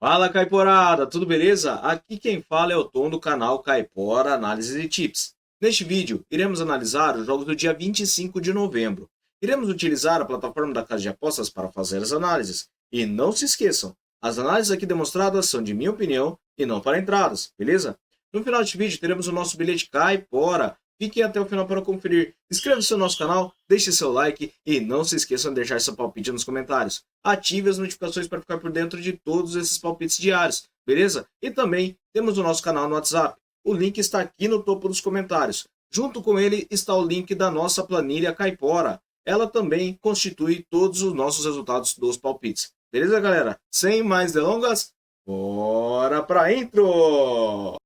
Fala, Caiporada, tudo beleza? Aqui quem fala é o Tom do canal Caipora Análise e Tips. Neste vídeo, iremos analisar os jogos do dia 25 de novembro. Iremos utilizar a plataforma da Casa de Apostas para fazer as análises. E não se esqueçam, as análises aqui demonstradas são de minha opinião e não para entradas, beleza? No final deste vídeo teremos o nosso bilhete Caipora. Fiquem até o final para conferir. Inscreva-se no nosso canal, deixe seu like e não se esqueçam de deixar seu palpite nos comentários. Ative as notificações para ficar por dentro de todos esses palpites diários, beleza? E também temos o nosso canal no WhatsApp. O link está aqui no topo dos comentários. Junto com ele está o link da nossa planilha Caipora. Ela também constitui todos os nossos resultados dos palpites. Beleza, galera? Sem mais delongas, bora para intro!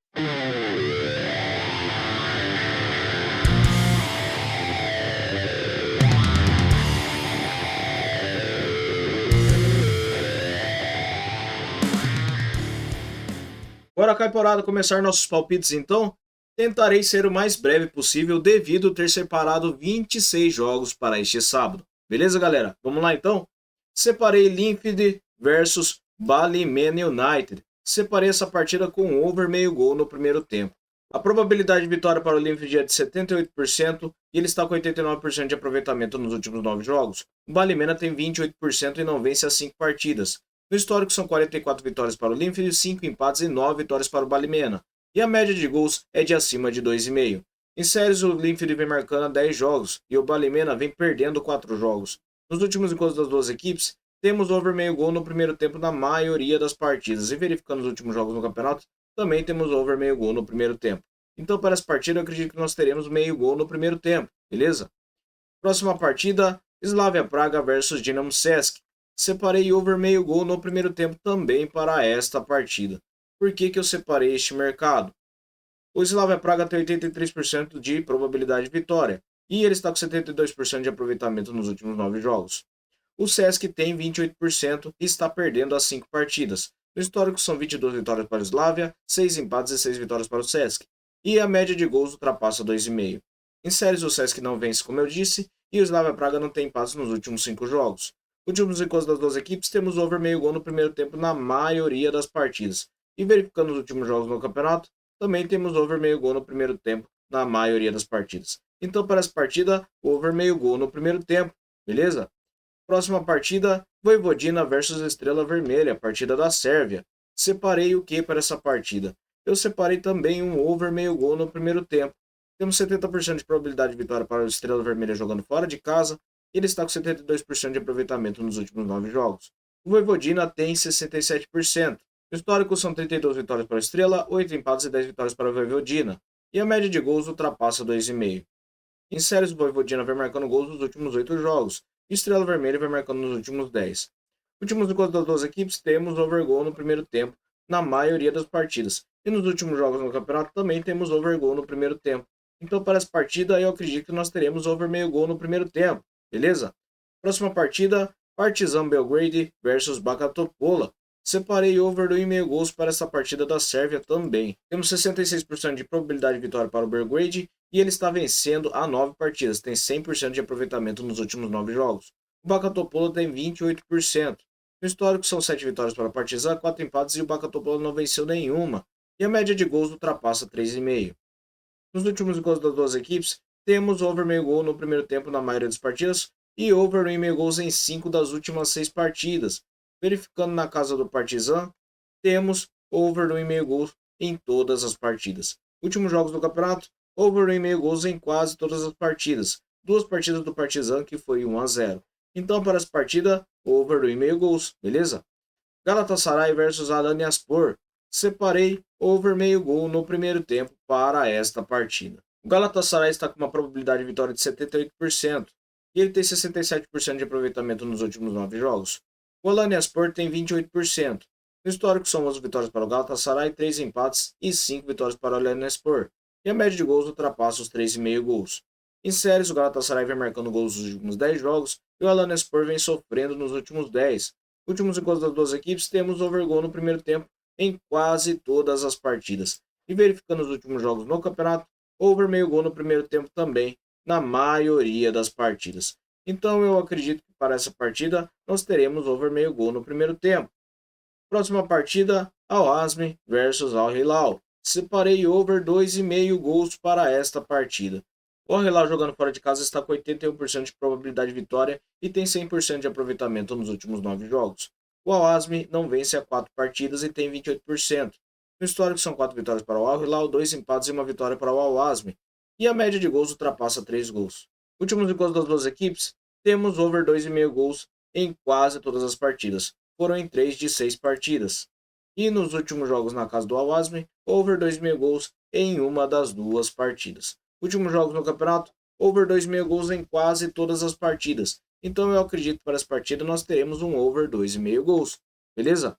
Bora, Caiporada, começar nossos palpites então? Tentarei ser o mais breve possível devido ter separado 26 jogos para este sábado. Beleza, galera? Vamos lá então? Separei Linfield versus Ballymena United. Separei essa partida com over meio gol no primeiro tempo. A probabilidade de vitória para o Linfield é de 78% e ele está com 89% de aproveitamento nos últimos 9 jogos. O Ballymena tem 28% e não vence as 5 partidas. No histórico são 44 vitórias para o Linfield, 5 empates e 9 vitórias para o Ballymena. E a média de gols é de acima de 2,5. Em séries, o Linfield vem marcando 10 jogos e o Ballymena vem perdendo 4 jogos. Nos últimos encontros das duas equipes, temos over meio gol no primeiro tempo na maioria das partidas. E verificando os últimos jogos no campeonato, também temos over meio gol no primeiro tempo. Então, para essa partida, eu acredito que nós teremos meio gol no primeiro tempo, beleza? Próxima partida, Slavia Praga versus Dinamo Sesc. Separei over meio gol no primeiro tempo também para esta partida. Por que eu separei este mercado? O Slavia Praga tem 83% de probabilidade de vitória e ele está com 72% de aproveitamento nos últimos 9 jogos. O Sesc tem 28% e está perdendo as 5 partidas. No histórico são 22 vitórias para o Slavia, 6 empates e 6 vitórias para o Sesc. E a média de gols ultrapassa 2,5. Em séries o Sesc não vence, como eu disse, e o Slavia Praga não tem empates nos últimos 5 jogos. Últimos encontros das duas equipes, temos over meio gol no primeiro tempo na maioria das partidas. E verificando os últimos jogos no campeonato, também temos over meio gol no primeiro tempo na maioria das partidas. Então, para essa partida, over meio gol no primeiro tempo, beleza? Próxima partida, Vojvodina versus Estrela Vermelha, partida da Sérvia. Separei o que para essa partida? Eu separei também um over meio gol no primeiro tempo. Temos 70% de probabilidade de vitória para o Estrela Vermelha jogando fora de casa. Ele está com 72% de aproveitamento nos últimos 9 jogos. O Vojvodina tem 67%. No histórico são 32 vitórias para a Estrela, 8 empates e 10 vitórias para o Vojvodina. E a média de gols ultrapassa 2,5. Em séries, o Vojvodina vem marcando gols nos últimos 8 jogos. E Estrela Vermelha vem marcando nos últimos 10. Últimos encontros das duas equipes, temos over goal no primeiro tempo, na maioria das partidas. E nos últimos jogos no campeonato também temos over goal no primeiro tempo. Então, para essa partida, eu acredito que nós teremos over meio gol no primeiro tempo. Beleza? Próxima partida, Partizan Belgrade versus Baka Topola. Separei over 2,5 gols para essa partida da Sérvia também. Temos 66% de probabilidade de vitória para o Belgrade e ele está vencendo há 9 partidas, tem 100% de aproveitamento nos últimos 9 jogos. O Baka Topola tem 28%. No histórico são 7 vitórias para o Partizan, 4 empates e o Baka Topola não venceu nenhuma. E a média de gols ultrapassa 3,5. Nos últimos gols das duas equipes, temos over meio gol no primeiro tempo na maioria das partidas e over 1,5 gols em 5 das últimas 6 partidas. Verificando na casa do Partizan, temos over 1,5 gols em todas as partidas. Últimos jogos do campeonato, over 1,5 gols em quase todas as partidas. 2 partidas do Partizan que foi 1-0. Então para essa partida, over 1,5 gols, beleza? Galatasaray versus Alanyaspor. Separei over meio gol no primeiro tempo para esta partida. O Galatasaray está com uma probabilidade de vitória de 78% e ele tem 67% de aproveitamento nos últimos 9 jogos. O Alanyaspor tem 28%. No histórico são 11 vitórias para o Galatasaray, 3 empates e 5 vitórias para o Alanyaspor. E a média de gols ultrapassa os 3,5 gols. Em séries, o Galatasaray vem marcando gols nos últimos 10 jogos e o Alanyaspor vem sofrendo nos últimos 10. Últimos encontros das duas equipes, temos over gol no primeiro tempo em quase todas as partidas. E verificando os últimos jogos no campeonato, over meio gol no primeiro tempo também, na maioria das partidas. Então eu acredito que para essa partida nós teremos over meio gol no primeiro tempo. Próxima partida, Al-Azmi versus Al-Hilal. Separei over 2,5 gols para esta partida. O Al-Hilal jogando fora de casa está com 81% de probabilidade de vitória e tem 100% de aproveitamento nos últimos 9 jogos. O Al-Azmi não vence há 4 partidas e tem 28%. No histórico são 4 vitórias para o Al-Hilal, 2 empates e 1 vitória para o Al-Azmi. E a média de gols ultrapassa 3 gols. Últimos encontros das duas equipes, temos over 2,5 gols em quase todas as partidas. Foram em 3 de 6 partidas. E nos últimos jogos na casa do Al-Azmi, over 2,5 gols em uma das duas partidas. Últimos jogos no campeonato, over 2,5 gols em quase todas as partidas. Então eu acredito que para essa partida nós teremos um over 2,5 gols. Beleza?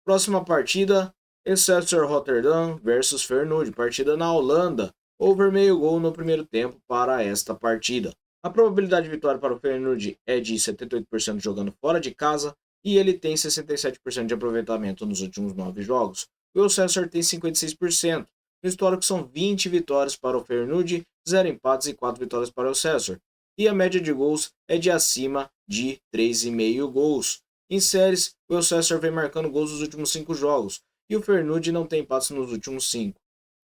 Próxima partida, Excelsior Rotterdam versus Feyenoord. Partida na Holanda. Over meio gol no primeiro tempo para esta partida. A probabilidade de vitória para o Feyenoord é de 78% jogando fora de casa e ele tem 67% de aproveitamento nos últimos 9 jogos. O Excelsior tem 56%. No histórico são 20 vitórias para o Feyenoord, 0 empates e 4 vitórias para o Excelsior. E a média de gols é de acima de 3,5 gols. Em séries, o Excelsior vem marcando gols nos últimos 5 jogos e o Feyenoord não tem empates nos últimos 5.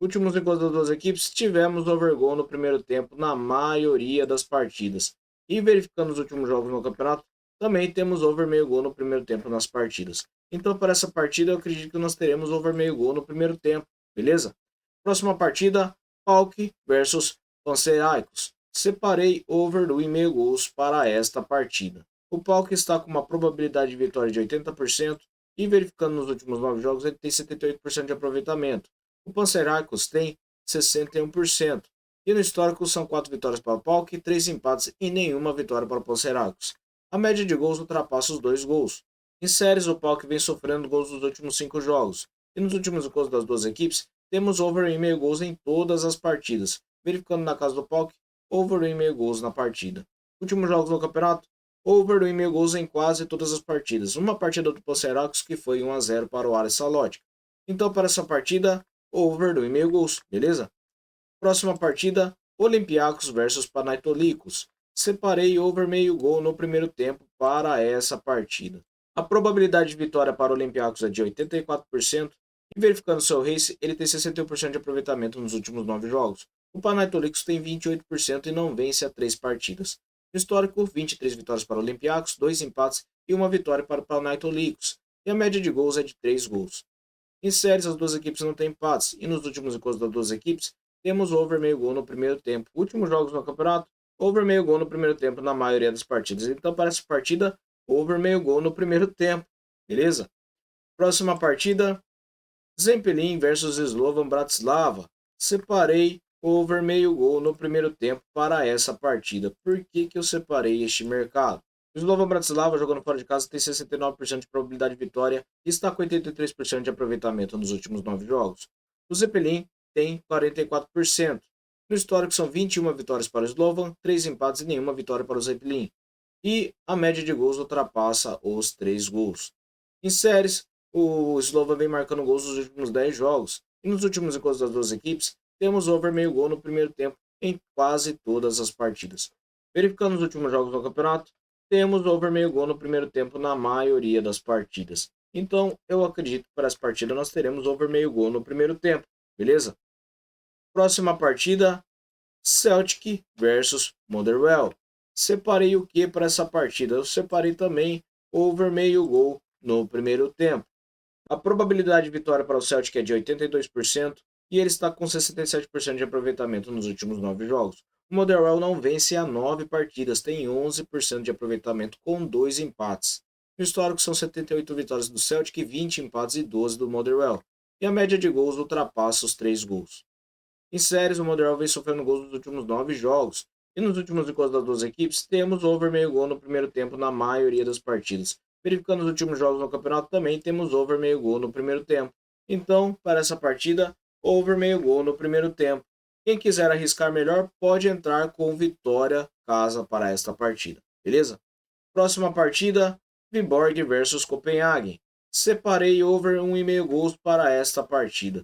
Últimos encontros das duas equipes, tivemos overgoal no primeiro tempo na maioria das partidas. E verificando os últimos jogos no campeonato, também temos over meio gol no primeiro tempo nas partidas. Então para essa partida eu acredito que nós teremos over meio gol no primeiro tempo, beleza? Próxima partida, PAOK versus Panathinaikos. Separei over 2,5 gols para esta partida. O PAOK está com uma probabilidade de vitória de 80% e verificando nos últimos 9 jogos ele tem 78% de aproveitamento. O Panathinaikos tem 61%. E no histórico são 4 vitórias para o PAOK, 3 empates e nenhuma vitória para o Panathinaikos. A média de gols ultrapassa os 2 gols. Em séries, o PAOK vem sofrendo gols nos últimos 5 jogos. E nos últimos encontros das duas equipes, temos over 1,5 gols em todas as partidas. Verificando na casa do PAOK, over 1,5 gols na partida. Últimos jogos no campeonato, over 1,5 gols em quase todas as partidas. Uma partida do Panathinaikos que foi 1-0 para o Aris Salótica. Então para essa partida, over 2,5 gols, beleza? Próxima partida, Olympiacos versus Panathinaikos. Separei over meio gol no primeiro tempo para essa partida. A probabilidade de vitória para o Olympiacos é de 84%, e verificando seu race, ele tem 61% de aproveitamento nos últimos 9 jogos. O Panathinaikos tem 28% e não vence há 3 partidas. No histórico, 23 vitórias para o Olympiacos, 2 empates e 1 vitória para o Panathinaikos, e a média de gols é de 3 gols. Em séries, as duas equipes não têm empates, e nos últimos encontros das duas equipes, temos over meio gol no primeiro tempo. Últimos jogos no campeonato, over meio gol no primeiro tempo na maioria das partidas. Então, para essa partida, over meio gol no primeiro tempo, beleza? Próxima partida, Zemplín versus Slovan Bratislava. Separei over meio gol no primeiro tempo para essa partida. Por que eu separei este mercado? O Slovan Bratislava, jogando fora de casa, tem 69% de probabilidade de vitória e está com 83% de aproveitamento nos últimos 9 jogos. O Zeppelin tem 44%. No histórico são 21 vitórias para o Slovan, 3 empates e nenhuma vitória para o Zeppelin. E a média de gols ultrapassa os 3 gols. Em séries, o Slovan vem marcando gols nos últimos 10 jogos. E nos últimos encontros das duas equipes, temos over meio gol no primeiro tempo em quase todas as partidas. Verificando os últimos jogos do campeonato, temos over meio gol no primeiro tempo na maioria das partidas. Então, eu acredito que para essa partida nós teremos over meio gol no primeiro tempo, beleza? Próxima partida, Celtic versus Motherwell. Separei o que para essa partida? Eu separei também over meio gol no primeiro tempo. A probabilidade de vitória para o Celtic é de 82% e ele está com 67% de aproveitamento nos últimos 9 jogos. O Motherwell não vence há 9 partidas, tem 11% de aproveitamento com 2 empates. No histórico são 78 vitórias do Celtic, 20 empates e 12 do Motherwell. E a média de gols ultrapassa os 3 gols. Em séries, o Motherwell vem sofrendo gols nos últimos 9 jogos. E nos últimos encontros das duas equipes, temos over meio gol no primeiro tempo na maioria das partidas. Verificando os últimos jogos no campeonato, também temos over meio gol no primeiro tempo. Então, para essa partida, over meio gol no primeiro tempo. Quem quiser arriscar melhor pode entrar com vitória casa para esta partida, beleza? Próxima partida, Viborg versus Copenhague. Separei over 1,5 gols para esta partida.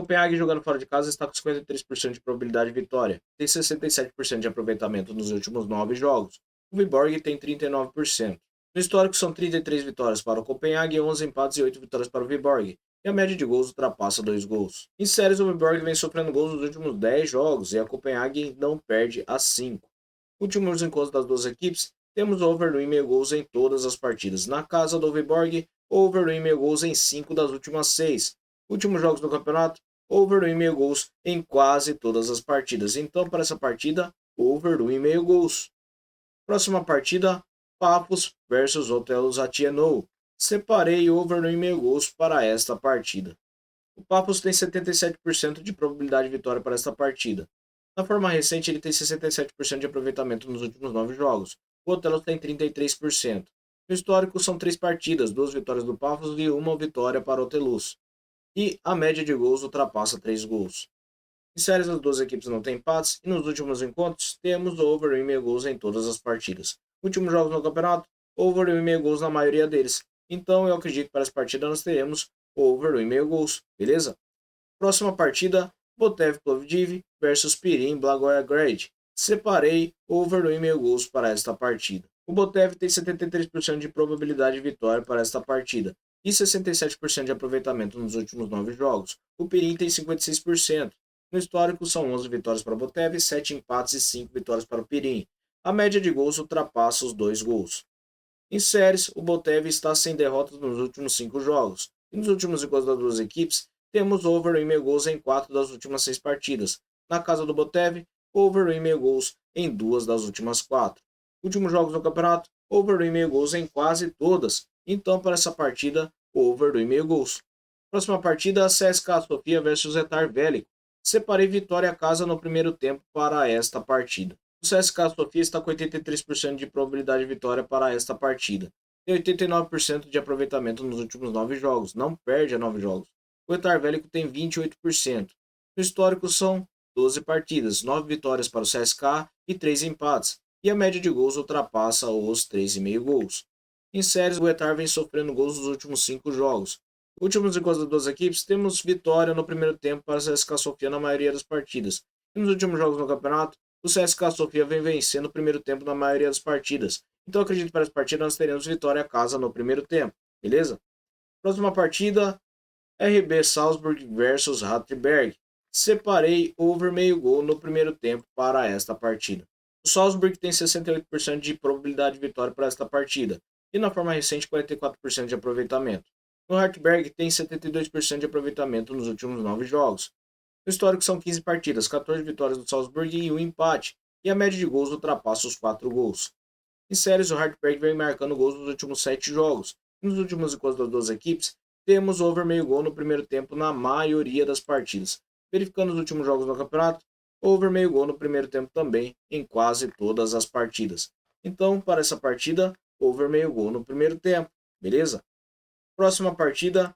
Copenhague jogando fora de casa está com 53% de probabilidade de vitória. Tem 67% de aproveitamento nos últimos 9 jogos. O Viborg tem 39%. No histórico são 33 vitórias para o Copenhague, 11 empates e 8 vitórias para o Viborg. E a média de gols ultrapassa 2 gols. Em séries, o Viborg vem sofrendo gols nos últimos 10 jogos e a Copenhague não perde a 5. Últimos encontros das duas equipes, temos over no 1,5 gols em todas as partidas. Na casa do Viborg, over no 1,5 gols em 5 das últimas 6. Últimos jogos do campeonato, over no 1,5 gols em quase todas as partidas. Então, para essa partida, over no 1,5 gols. Próxima partida, Papos versus Otelo Zatieno. Separei over no 1,5 gols para esta partida. O Papos tem 77% de probabilidade de vitória para esta partida. Na forma recente, ele tem 67% de aproveitamento nos últimos 9 jogos. O Otelo tem 33%. No histórico, são 3 partidas, 2 vitórias do Papos e 1 vitória para o Otelus. E a média de gols ultrapassa 3 gols. Em séries, as duas equipes não têm empates e nos últimos encontros temos over 1,5 gols em todas as partidas. Últimos jogos no campeonato, over 1,5 gols na maioria deles. Então eu acredito que para essa partida nós teremos over 1,5 gols, beleza? Próxima partida, Botev Plovdiv versus Pirin Blagoevgrad. Separei over 1,5 gols para esta partida. O Botev tem 73% de probabilidade de vitória para esta partida e 67% de aproveitamento nos últimos 9 jogos. O Pirin tem 56%. No histórico, são 11 vitórias para o Botev, 7 empates e 5 vitórias para o Pirin. A média de gols ultrapassa os 2 gols. Em séries, o Botev está sem derrotas nos últimos 5 jogos. E nos últimos encontros das duas equipes, temos over 1,5 gols em 4 das últimas 6 partidas. Na casa do Botev, over 1,5 gols em 2 das últimas 4. Últimos jogos do campeonato, over 1,5 gols em quase todas. Então, para essa partida, over 1,5 gols. Próxima partida, CSKA Sofia versus Retar Veliko. Separei vitória a casa no primeiro tempo para esta partida. O CSKA Sofia está com 83% de probabilidade de vitória para esta partida. Tem 89% de aproveitamento nos últimos 9 jogos, não perde a 9 jogos. O Retar Veliko tem 28%. No histórico são 12 partidas, 9 vitórias para o CSKA e 3 empates, e a média de gols ultrapassa os 3,5 gols. Em séries, o Retar vem sofrendo gols nos últimos 5 jogos. Últimos encontros das duas equipes, temos vitória no primeiro tempo para o CSKA Sofia na maioria das partidas. E nos últimos jogos no campeonato, o CSKA Sofia vem vencendo o primeiro tempo na maioria das partidas. Então acredito que para essa partida nós teremos vitória a casa no primeiro tempo, beleza? Próxima partida, RB Salzburg versus Rattenberg. Separei over meio gol no primeiro tempo para esta partida. O Salzburg tem 68% de probabilidade de vitória para esta partida. E na forma recente, 44% de aproveitamento. O Hartberg tem 72% de aproveitamento nos últimos 9 jogos. No histórico são 15 partidas, 14 vitórias do Salzburg e 1 empate, e a média de gols ultrapassa os 4 gols. Em séries, o Hartberg vem marcando gols nos últimos 7 jogos. Nos últimos encontros das duas equipes, temos over meio gol no primeiro tempo na maioria das partidas. Verificando os últimos jogos do campeonato, over meio gol no primeiro tempo também em quase todas as partidas. Então, para essa partida, over meio gol no primeiro tempo, beleza? Próxima partida,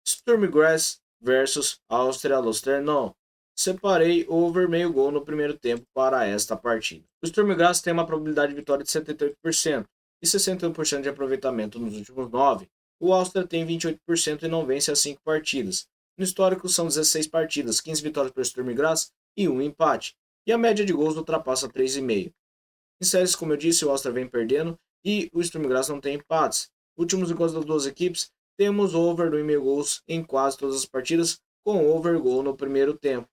Sturm Graz versus Áustria Lusterno. Separei over meio gol no primeiro tempo para esta partida. O Sturm Graz tem uma probabilidade de vitória de 78% e 61% de aproveitamento nos últimos 9. O Áustria tem 28% e não vence as 5 partidas. No histórico são 16 partidas, 15 vitórias para o Sturm Graz e 1 empate. E a média de gols ultrapassa 3,5. Em séries, como eu disse, o Áustria vem perdendo e o Sturm Graz não tem empates. Últimos encontros das duas equipes, temos over no 1,5 gols em quase todas as partidas, com over gol no primeiro tempo.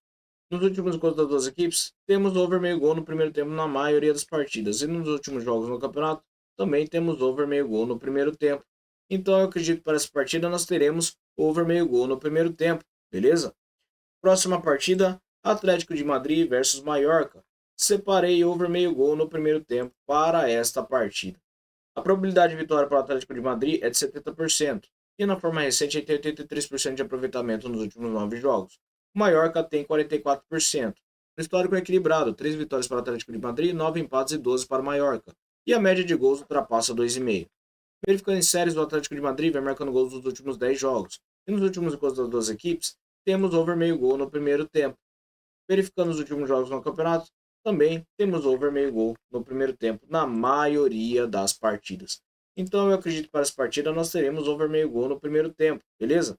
Nos últimos encontros das duas equipes, temos over meio gol no primeiro tempo na maioria das partidas. E nos últimos jogos no campeonato, também temos over meio gol no primeiro tempo. Então eu acredito que para essa partida nós teremos over meio gol no primeiro tempo, beleza? Próxima partida, Atlético de Madrid versus Mallorca. Separei over meio gol no primeiro tempo para esta partida. A probabilidade de vitória para o Atlético de Madrid é de 70%. E na forma recente ele tem 83% de aproveitamento nos últimos 9 jogos. O Mallorca tem 44%. No histórico é equilibrado, 3 vitórias para o Atlético de Madrid, 9 empates e 12 para o Mallorca. E a média de gols ultrapassa 2,5. Verificando em séries, o Atlético de Madrid vem marcando gols nos últimos 10 jogos. E nos últimos encontros das duas equipes, temos over meio gol no primeiro tempo. Verificando os últimos jogos no campeonato, também temos over meio gol no primeiro tempo na maioria das partidas. Então eu acredito que para essa partida nós teremos over meio gol no primeiro tempo, beleza?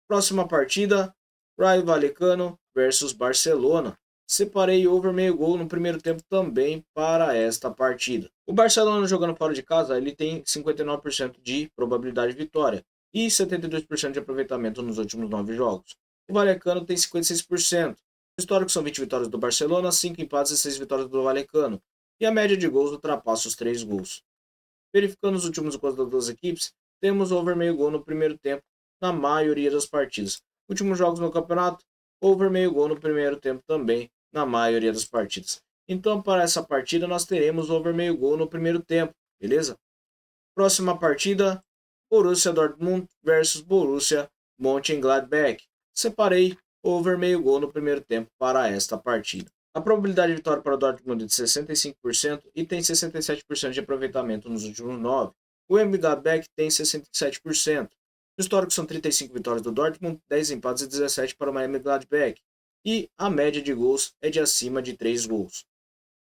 Próxima partida, Rayo Vallecano versus Barcelona. Separei over meio gol no primeiro tempo também para esta partida. O Barcelona jogando fora de casa, ele tem 59% de probabilidade de vitória e 72% de aproveitamento nos últimos 9 jogos. O Vallecano tem 56%. O histórico são 20 vitórias do Barcelona, 5 empates e 6 vitórias do Vallecano. E a média de gols ultrapassa os 3 gols. Verificando os últimos gols das duas equipes, temos over meio gol no primeiro tempo na maioria das partidas. Últimos jogos no campeonato, over meio gol no primeiro tempo também na maioria das partidas. Então, para essa partida, nós teremos over meio gol no primeiro tempo, beleza? Próxima partida, Borussia Dortmund versus Borussia Mönchengladbach. Separei over meio gol no primeiro tempo para esta partida. A probabilidade de vitória para o Dortmund é de 65% e tem 67% de aproveitamento nos últimos 9. O Mönchengladbach tem 67%. O histórico são 35 vitórias do Dortmund, 10 empates e 17 para o Mönchengladbach. E a média de gols é de acima de 3 gols.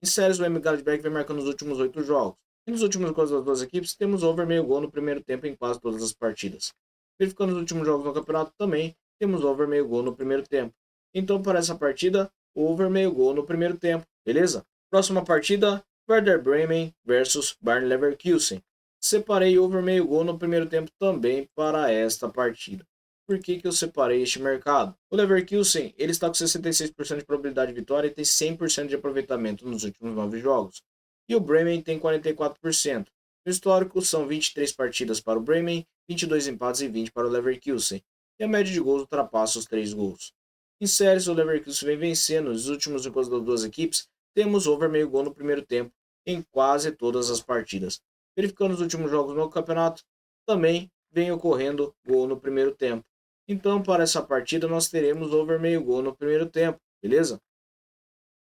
Em séries, o Mönchengladbach vem marcando nos últimos 8 jogos. E nos últimos jogos das duas equipes, temos over meio gol no primeiro tempo em quase todas as partidas. Verificando os últimos jogos no campeonato também, temos over meio gol no primeiro tempo. Então, para essa partida, over meio gol no primeiro tempo, beleza? Próxima partida, Werder Bremen versus Bayer Leverkusen. Separei over meio gol no primeiro tempo também para esta partida. Por que eu separei este mercado? O Leverkusen ele está com 66% de probabilidade de vitória e tem 100% de aproveitamento nos últimos 9 jogos. E o Bremen tem 44%. No histórico são 23 partidas para o Bremen, 22 empates e 20 para o Leverkusen. E a média de gols ultrapassa os 3 gols. Em séries, o Leverkusen vem vencendo nos últimos encontros das duas equipes. Temos over meio gol no primeiro tempo em quase todas as partidas. Verificando os últimos jogos no campeonato, também vem ocorrendo gol no primeiro tempo. Então, para essa partida, nós teremos over meio gol no primeiro tempo, beleza?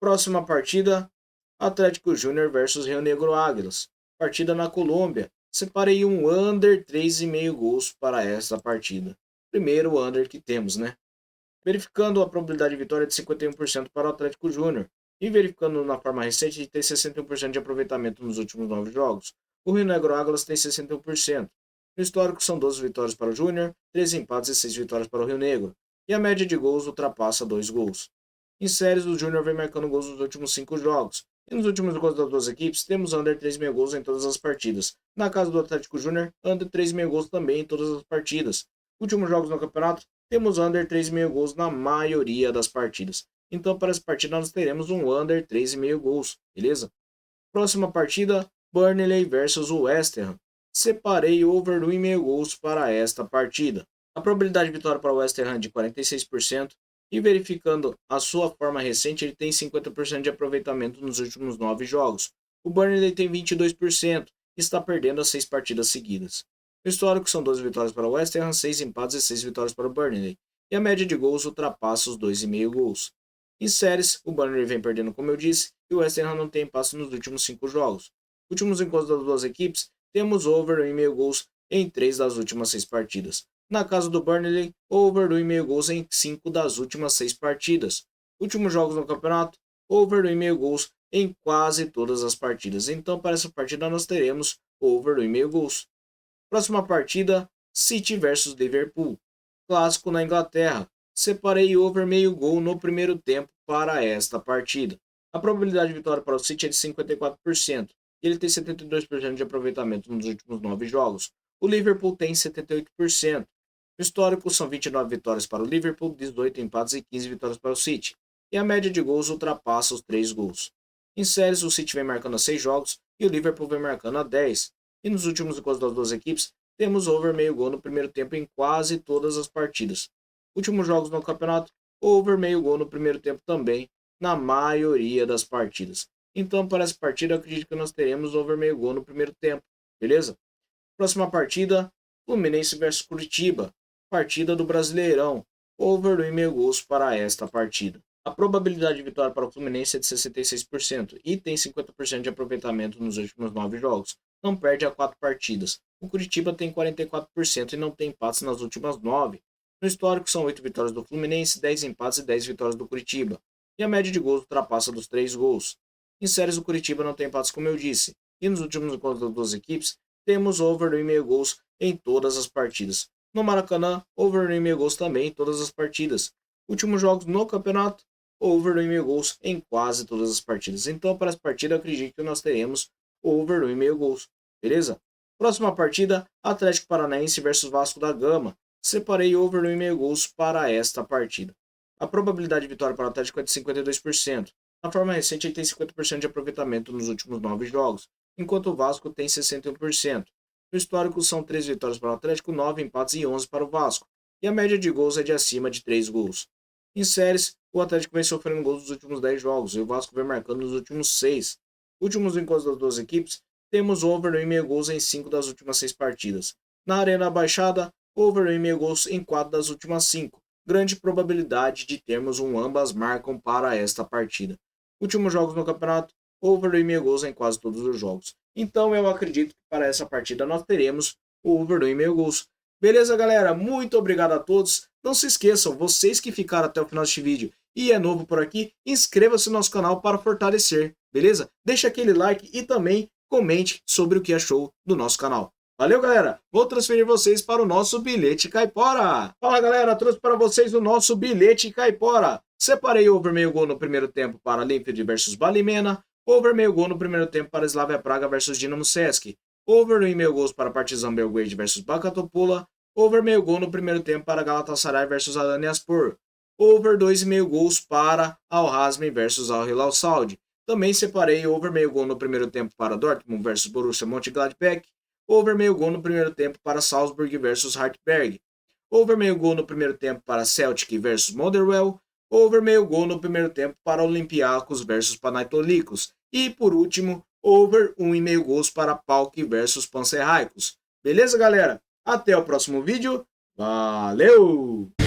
Próxima partida, Atlético Júnior versus Rio Negro Águilas. Partida na Colômbia. Separei um under 3,5 gols para esta partida. Primeiro under que temos, né? Verificando a probabilidade de vitória de 51% para o Atlético Júnior. E verificando na forma recente, tem 61% de aproveitamento nos últimos 9 jogos. O Rio Negro Águilas tem 61%. No histórico são 12 vitórias para o Júnior, 13 empates e 6 vitórias para o Rio Negro. E a média de gols ultrapassa 2 gols. Em séries, o Júnior vem marcando gols nos últimos 5 jogos. E nos últimos jogos das duas equipes, temos under 3,5 gols em todas as partidas. Na casa do Atlético Júnior, under 3,5 gols também em todas as partidas. Últimos jogos no campeonato, temos under 3,5 gols na maioria das partidas. Então, para essa partida, nós teremos um under 3,5 gols, beleza? Próxima partida, Burnley versus West Ham. Separei over 1,5 gols para esta partida. A probabilidade de vitória para o West Ham é de 46% e verificando a sua forma recente, ele tem 50% de aproveitamento nos últimos 9 jogos. O Burnley tem 22% e está perdendo as 6 partidas seguidas. O histórico são 12 vitórias para o West Ham, 6 empates e 6 vitórias para o Burnley. E a média de gols ultrapassa os 2,5 gols. Em séries, o Burnley vem perdendo, como eu disse, e o West Ham não tem empate nos últimos 5 jogos. Últimos encontros das duas equipes, temos over 1,5 gols em 3 das últimas 6 partidas. Na casa do Burnley, over 1,5 gols em 5 das últimas 6 partidas. Últimos jogos no campeonato, over 1,5 gols em quase todas as partidas. Então, para essa partida, nós teremos over 1,5 gols. Próxima partida, City versus Liverpool. Clássico na Inglaterra. Separei over meio gol no primeiro tempo para esta partida. A probabilidade de vitória para o City é de 54%. E ele tem 72% de aproveitamento nos últimos 9 jogos. O Liverpool tem 78%. O histórico são 29 vitórias para o Liverpool, 18 empates e 15 vitórias para o City. E a média de gols ultrapassa os 3 gols. Em séries, o City vem marcando a 6 jogos e o Liverpool vem marcando a 10. E nos últimos encontros das duas equipes, temos over meio gol no primeiro tempo em quase todas as partidas. Últimos jogos no campeonato, over meio gol no primeiro tempo também, na maioria das partidas. Então, para essa partida, eu acredito que nós teremos over meio gol no primeiro tempo, beleza? Próxima partida, Fluminense versus Curitiba. Partida do Brasileirão. Over 1,5 gols para esta partida. A probabilidade de vitória para o Fluminense é de 66% e tem 50% de aproveitamento nos últimos 9 jogos. Não perde a 4 partidas. O Curitiba tem 44% e não tem empates nas últimas 9. No histórico são 8 vitórias do Fluminense, 10 empates e 10 vitórias do Curitiba. E a média de gols ultrapassa dos 3 gols. Em séries, o Curitiba não tem empates, como eu disse. E nos últimos encontros das duas equipes, temos over 1,5 gols em todas as partidas. No Maracanã, over 1,5 gols também em todas as partidas. Últimos jogos no campeonato, over 1,5 gols em quase todas as partidas. Então, para essa partida, eu acredito que nós teremos over 1,5 gols, beleza? Próxima partida, Atlético Paranaense versus Vasco da Gama. Separei over 1,5 gols para esta partida. A probabilidade de vitória para o Atlético é de 52%. Na forma recente, ele tem 50% de aproveitamento nos últimos 9 jogos, enquanto o Vasco tem 61%. No histórico, são 3 vitórias para o Atlético, 9 empates e 11 para o Vasco. E a média de gols é de acima de 3 gols. Em séries, o Atlético vem sofrendo gols nos últimos 10 jogos e o Vasco vem marcando nos últimos 6. Últimos encontros das duas equipes, temos over 1,5 gols em 5 das últimas 6 partidas. Na Arena Baixada, over 1,5 gols em 4 das últimas 5. Grande probabilidade de termos um ambas marcam para esta partida. Últimos jogos no campeonato, over 1,5 gols em quase todos os jogos. Então eu acredito que para essa partida nós teremos o over 1,5 gols. Beleza, galera? Muito obrigado a todos. Não se esqueçam, vocês que ficaram até o final deste vídeo e é novo por aqui, inscreva-se no nosso canal para fortalecer, beleza? Deixa aquele like e também comente sobre o que achou do nosso canal. Valeu, galera! Vou transferir vocês para o nosso bilhete caipora. Fala, galera! Trouxe para vocês o nosso bilhete caipora. Separei over meio gol no primeiro tempo para Linfield versus Balimena, over meio gol no primeiro tempo para Slavia Praga versus Dinamo Sesc, over 1,5 gols para Partizan Belgrade versus Bakatopula, over meio gol no primeiro tempo para Galatasaray versus Alanyaspor, over 2,5 gols para Al Hazmi versus Al Hilal Saudi. Também separei over meio gol no primeiro tempo para Dortmund versus Borussia Mönchengladbach, over meio gol no primeiro tempo para Salzburg versus Hartberg, over meio gol no primeiro tempo para Celtic versus Motherwell, over meio gol no primeiro tempo para Olympiacos versus Panathinaikos e por último, over 1,5 gols para PAOK versus Panathinaikos. Beleza, galera? Até o próximo vídeo. Valeu!